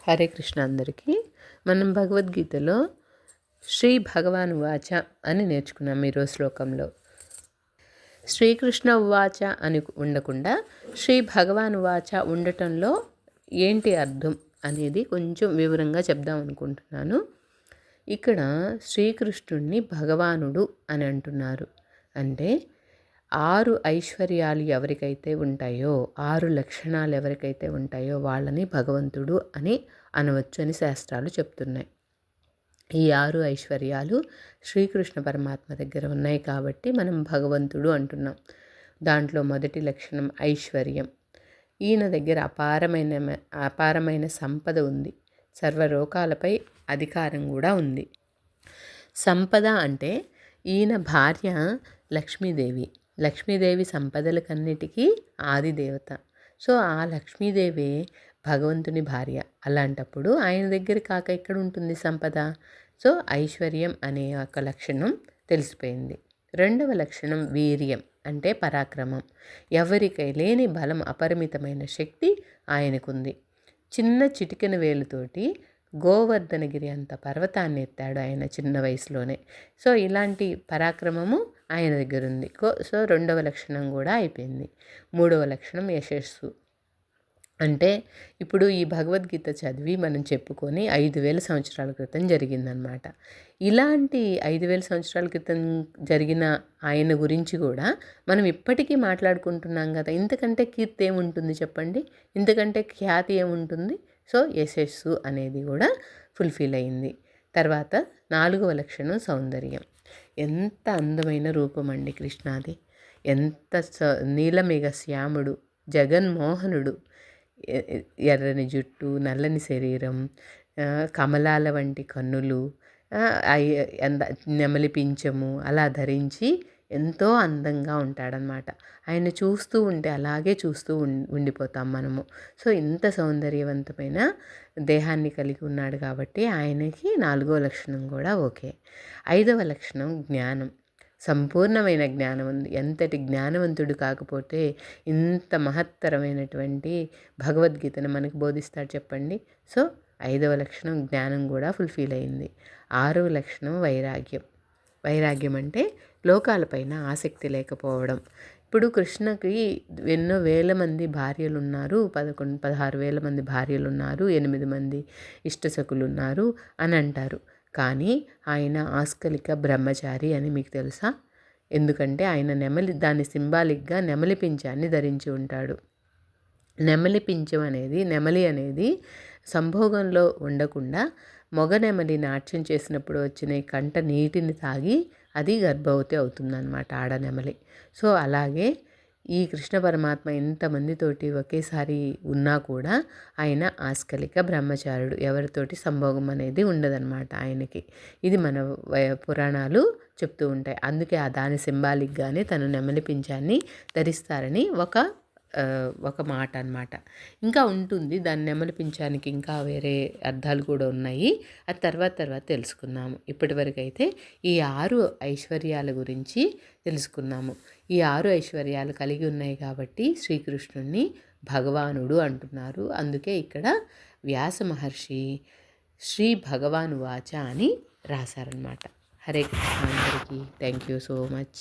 హరే కృష్ణ అందరికీ. మనం భగవద్గీతలో శ్రీ భగవాన్ ఉవాచ అని నేర్చుకున్నాం ఈరోజు శ్లోకంలో. శ్రీకృష్ణ ఉవాచ అని ఉండకుండా శ్రీ భగవాన్ ఉవాచ ఉండటంలో ఏంటి అర్థం అనేది కొంచెం వివరంగా చెప్దాం అనుకుంటున్నాను. ఇక్కడ శ్రీకృష్ణుడిని భగవానుడు అని అంటున్నారు. అంటే 6 ఐశ్వర్యాలు ఎవరికైతే ఉంటాయో, 6 లక్షణాలు ఎవరికైతే ఉంటాయో వాళ్ళని భగవంతుడు అని అనవచ్చు అని శాస్త్రాలు చెప్తున్నాయి. ఈ 6 ఐశ్వర్యాలు శ్రీకృష్ణ పరమాత్మ దగ్గర ఉన్నాయి కాబట్టి మనం భగవంతుడు అంటున్నాం. దాంట్లో మొదటి లక్షణం ఐశ్వర్యం. ఈయన దగ్గర అపారమైన సంపద ఉంది. సర్వలోకాలపై అధికారం కూడా ఉంది. సంపద అంటే ఈయన భార్య లక్ష్మీదేవి సంపదలకన్నిటికీ ఆది దేవత. సో ఆ లక్ష్మీదేవి భగవంతుని భార్య. అలాంటప్పుడు ఆయన దగ్గర కాక ఎక్కడ ఉంటుంది సంపద? సో ఐశ్వర్యం అనే ఒక లక్షణం తెలిసిపోయింది. రెండవ లక్షణం వీర్యం అంటే పరాక్రమం. ఎవరికై లేని బలం, అపరిమితమైన శక్తి ఆయనకుంది. చిన్న చిటికెన వేలుతోటి గోవర్ధనగిరి అంత పర్వతాన్ని ఎత్తాడు ఆయన చిన్న వయసులోనే. సో ఇలాంటి పరాక్రమము ఆయన దగ్గర ఉంది. సో రెండవ లక్షణం కూడా అయిపోయింది. మూడవ లక్షణం యశస్సు. అంటే ఇప్పుడు ఈ భగవద్గీత చదివి మనం చెప్పుకొని 5,000 సంవత్సరాల క్రితం జరిగిందనమాట. ఇలాంటి 5,000 సంవత్సరాల క్రితం జరిగిన ఆయన గురించి కూడా మనం ఇప్పటికీ మాట్లాడుకుంటున్నాం కదా. ఇంతకంటే కీర్తి ఏముంటుంది చెప్పండి? ఇంతకంటే ఖ్యాతి ఏముంటుంది? సో యశస్సు అనేది కూడా ఫుల్ఫిల్ అయింది. తర్వాత 4వ లక్షణం సౌందర్యం. ఎంత అందమైన రూపం అండి కృష్ణాది. ఎంత నీలమేఘ శ్యాముడు, జగన్మోహనుడు. ఎర్రని జుట్టు, నల్లని శరీరం, కమలాల వంటి కన్నులు, నెమలి పింఛము అలా ధరించి ఎంతో అందంగా ఉంటాడనమాట. ఆయన చూస్తూ ఉంటే అలాగే చూస్తూ ఉండిపోతాం మనము. సో ఇంత సౌందర్యవంతమైన దేహాన్ని కలిగి ఉన్నాడు కాబట్టి ఆయనకి 4వ లక్షణం కూడా ఓకే. 5వ లక్షణం జ్ఞానం. సంపూర్ణమైన జ్ఞానం ఉంది. ఎంతటి జ్ఞానవంతుడు కాకపోతే ఇంత మహత్తరమైనటువంటి భగవద్గీతను మనకు బోధిస్తాడు చెప్పండి. సో 5వ లక్షణం జ్ఞానం కూడా ఫుల్ఫిల్ అయింది. 6వ లక్షణం వైరాగ్యం అంటే లోకాలపైన ఆసక్తి లేకపోవడం. ఇప్పుడు కృష్ణకి ఎన్నో వేల మంది భార్యలు ఉన్నారు, 16,000 మంది భార్యలు ఉన్నారు, 8 మంది ఇష్టసకులు ఉన్నారు అని అంటారు. కానీ ఆయన ఆస్కలిక బ్రహ్మచారి అని మీకు తెలుసా? ఎందుకంటే ఆయన దాని సింబాలిక్గా నెమలి పింఛాన్ని ధరించి ఉంటాడు. నెమలి అనేది సంభోగంలో ఉండకుండా మొగ నెమలి నాట్యం చేసినప్పుడు వచ్చిన కంట నీటిని తాగి అది గర్భవతి అవుతుందన్నమాట ఆడనెమలి. సో అలాగే ఈ కృష్ణ పరమాత్మ ఎంతమందితోటి ఒకేసారి ఉన్నా కూడా ఆయన ఆస్కలిక బ్రహ్మచారుడు. ఎవరితోటి సంభోగం అనేది ఉండదన్నమాట ఆయనకి. ఇది మన పురాణాలు చెప్తూ ఉంటాయి. అందుకే దాని సింబాలిక్గానే తను నెమలి పింఛాన్ని ధరిస్తారని ఒక మాట అన్నమాట. ఇంకా ఉంటుంది దాన్ని నెమలి పింఛానికి ఇంకా వేరే అర్థాలు కూడా ఉన్నాయి. అది తర్వాత తెలుసుకుందాము. ఇప్పటివరకు అయితే ఈ 6 ఐశ్వర్యాల గురించి తెలుసుకున్నాము. ఈ 6 ఐశ్వర్యాలు కలిగి ఉన్నాయి కాబట్టి శ్రీకృష్ణుడిని భగవానుడు అంటున్నారు. అందుకే ఇక్కడ వ్యాస మహర్షి శ్రీ భగవాన్ వాచ అని రాశారనమాట. హరే కృష్ణ అందరికీ. Thank you so much.